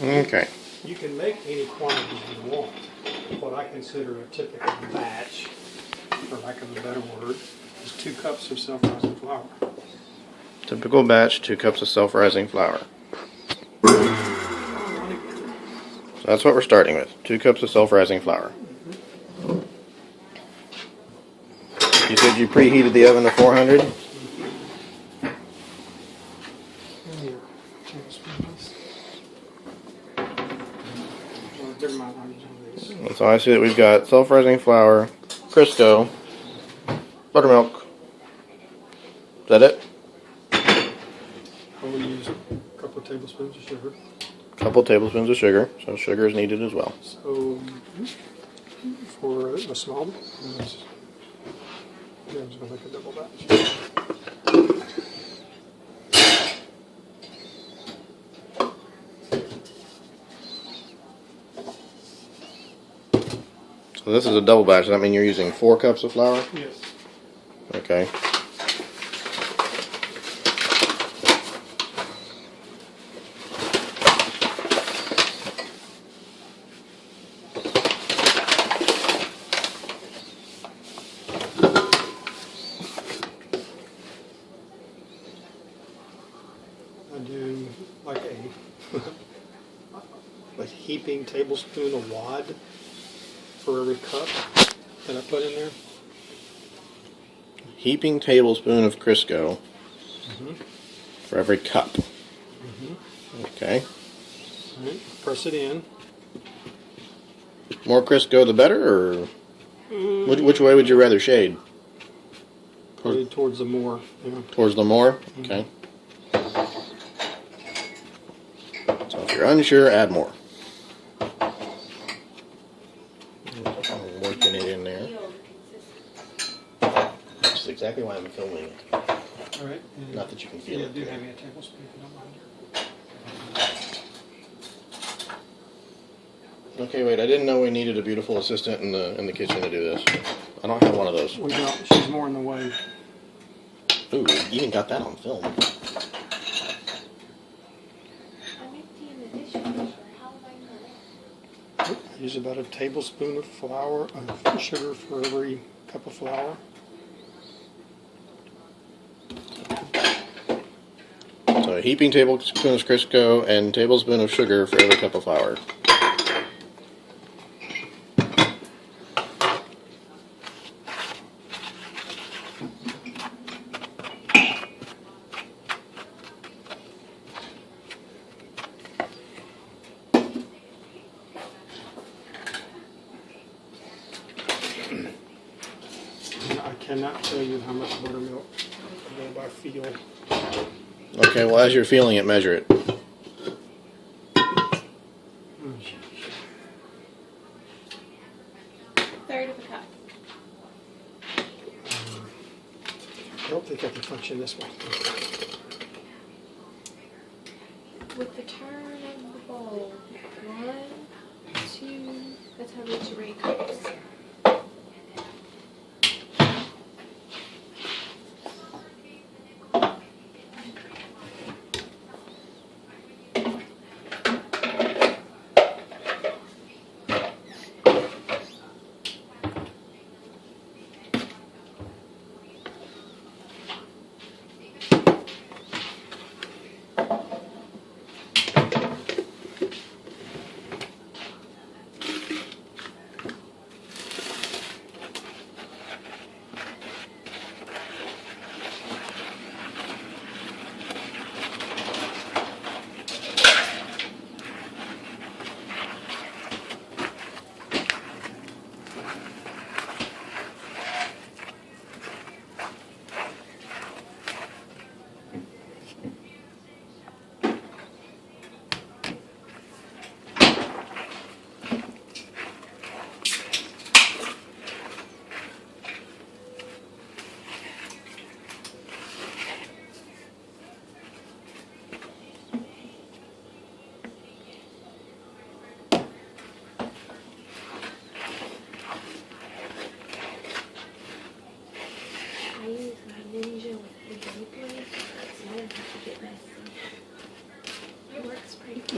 Okay. You can make any quantity you want. What I consider a typical batch, for lack of a better word, is 2 cups of self-rising flour. Typical batch, 2 cups of self-rising flour. So that's what we're starting with. 2 cups of self-rising flour. You said you preheated the oven to 400? So I see that we've got self-rising flour, Crisco, buttermilk. Is that it? I will use a couple of tablespoons of sugar. A couple tablespoons of sugar, so sugar is needed as well. So for a small one, I'm just going to make a double batch. So this is a double batch. Does that mean you're using 4 cups of flour? Yes. Okay. I do like a heaping tablespoon of wad for every cup that I put in there. Heaping tablespoon of Crisco for every cup. Okay. All right, press it in. More Crisco the better, or which way would you rather shade? Probably towards the more. Yeah. Towards the more? Okay. So if you're unsure, add more. I'm working it in there. That's exactly why I'm filming it. All right. Not that you can feel it. Do have me a tablespoon if you don't mind. Okay, wait. I didn't know we needed a beautiful assistant in the kitchen to do this. I don't have one of those. We don't. She's more in the way. Ooh, you even got that on film. Use about a tablespoon of sugar for every cup of flour. So a heaping tablespoon of Crisco and tablespoon of sugar for every cup of flour. I cannot tell you how much buttermilk I go by feel. Okay, well, as you're feeling it, measure it. Third of a cup. I don't think I can function this way. With the turn of the bowl, 1, 2, that's how much you rate cups.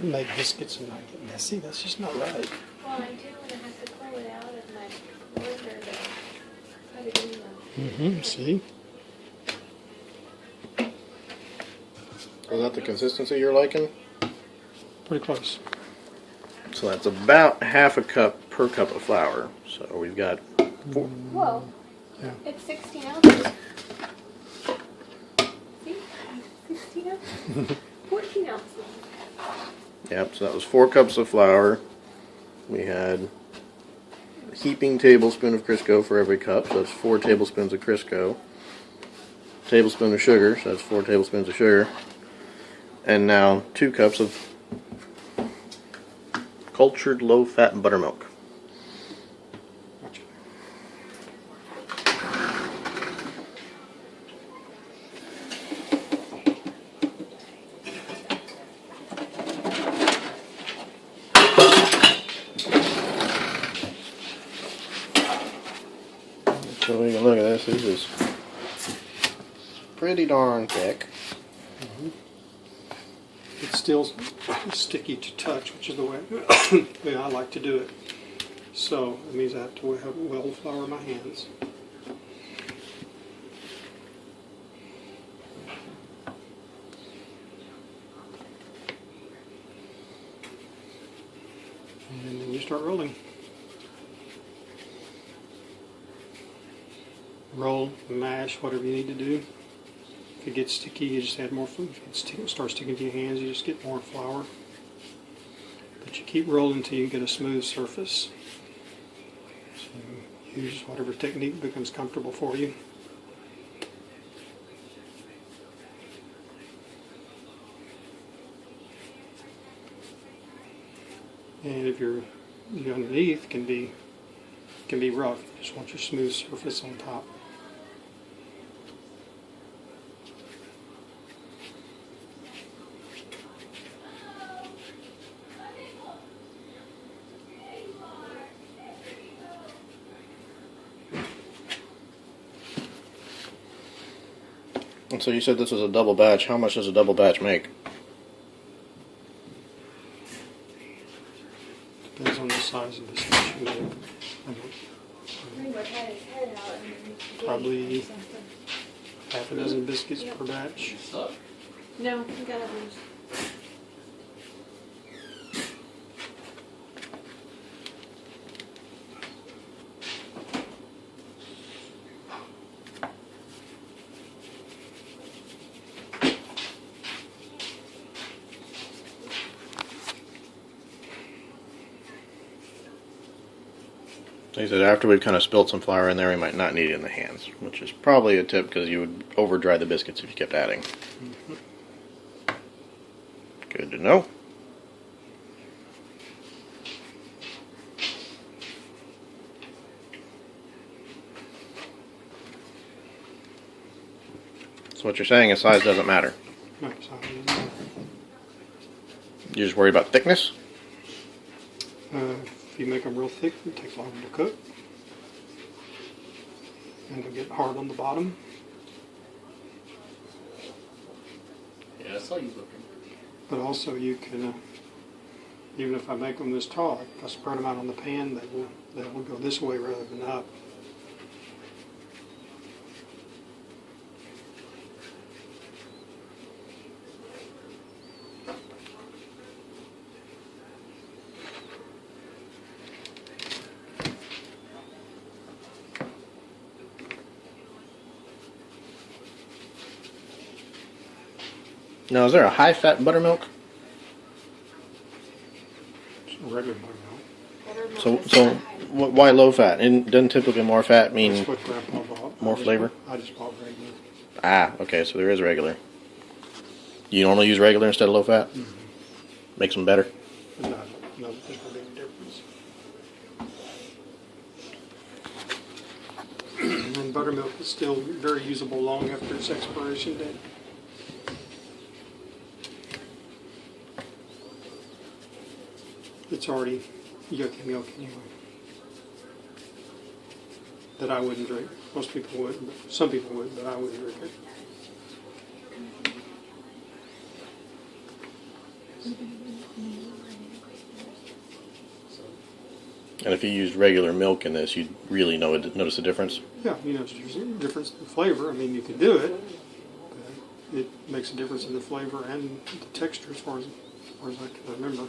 And make biscuits and not get messy. That's just not right. Well, I do when I have to pull it out of my blender to put it in the... Mm-hmm. See? Is that the consistency you're liking? Pretty close. So that's about half a cup per cup of flour. So we've got 4. Whoa. Yeah. It's 16 ounces. See? 16 ounces? 14 ounces. Yep, so that was 4 cups of flour. We had a heaping tablespoon of Crisco for every cup, so that's 4 tablespoons of Crisco. Tablespoon of sugar, so that's 4 tablespoons of sugar. And now 2 cups of cultured low-fat buttermilk. Gotcha. So we can look at this. This is pretty darn thick. It's still sticky to touch, which is the way, way I like to do it. So it means I have to have well flour in my hands. And then you start rolling. Roll, mash, whatever you need to do. If it gets sticky, you just add more food. If it starts sticking to your hands, you just get more flour. But you keep rolling until you get a smooth surface. So you use whatever technique becomes comfortable for you. And if your underneath can be rough, you just want your smooth surface on top. And so you said this is a double batch. How much does a double batch make? Depends on the size of the biscuit you make. Probably half a dozen biscuits per batch. No, we got others. So you said after we've kind of spilled some flour in there, we might not need it in the hands, which is probably a tip because you would over dry the biscuits if you kept adding. Good to know. So what you're saying is size doesn't matter. No, sorry. You're just worried about thickness? If you make them real thick, it takes longer to cook. And they'll get hard on the bottom. Yeah, I saw you looking. But also you can, even if I make them this tall, if I spread them out on the pan, they will go this way rather than up. Now, is there a high-fat buttermilk? It's a regular buttermilk. So why low-fat? And doesn't typically more fat mean That's what Grandpa bought. more flavor? I just bought regular. Ah, okay, so there is regular. You normally use regular instead of low-fat? Mm-hmm. Makes them better? No, no, there's no big difference. And buttermilk is still very usable long after its expiration date. It's already yucky milk anyway. That I wouldn't drink. Most people would. Some people would, but I wouldn't drink it. So, And if you used regular milk in this, you'd really notice a difference. Yeah, you know, there's a difference in the flavor. I mean, you could do it, but it makes a difference in the flavor and the texture as far as I can remember.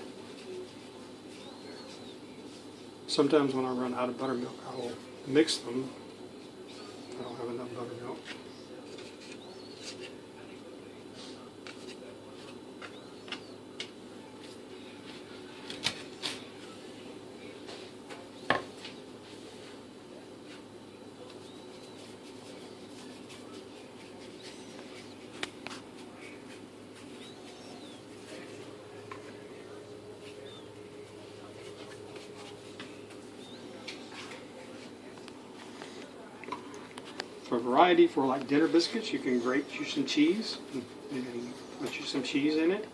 Sometimes when I run out of buttermilk, I will mix them. I don't have enough buttermilk. For variety, for like dinner biscuits, you can grate you some cheese and put you some cheese in it.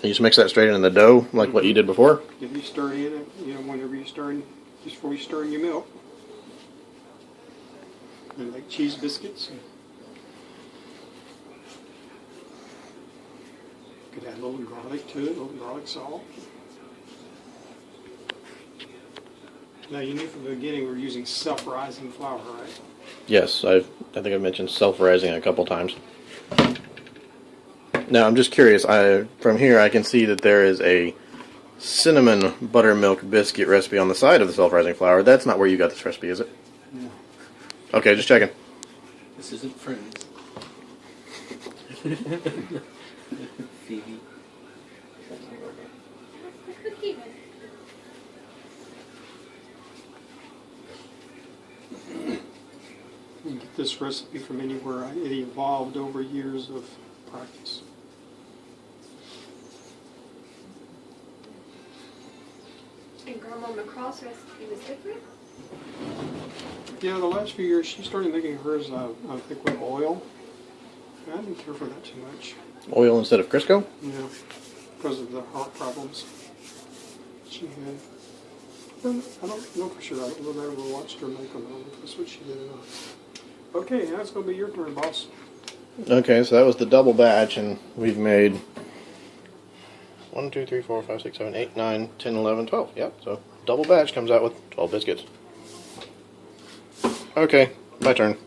You just mix that straight in the dough, like what you did before. If you stir in it, you know, whenever you stir in, just before you stir in your milk. And make cheese biscuits. You could add a little garlic to it, a little garlic salt. Now you knew from the beginning we're using self-rising flour, right? Yes, I think I've mentioned self-rising a couple times. Now I'm just curious. From here I can see that there is a cinnamon buttermilk biscuit recipe on the side of the self-rising flour. That's not where you got this recipe, is it? No. Okay, just checking. this isn't Friends. Phoebe. Cookie. You can get this recipe from anywhere. It evolved over years of practice. And Grandma McCraw's recipe was different. Yeah, the last few years she started making hers, I think, with oil. I didn't care for that too much. Oil instead of Crisco? Yeah, because of the heart problems she had. I don't know for sure. I don't know if I ever watched her make them. I don't know if that's what she did or not. Okay, now it's going to be your turn, boss. Okay, so that was the double batch, and we've made 1, 2, 3, 4, 5, 6, 7, 8, 9, 10, 11, 12. Yep, so double batch comes out with 12 biscuits. Okay, my turn.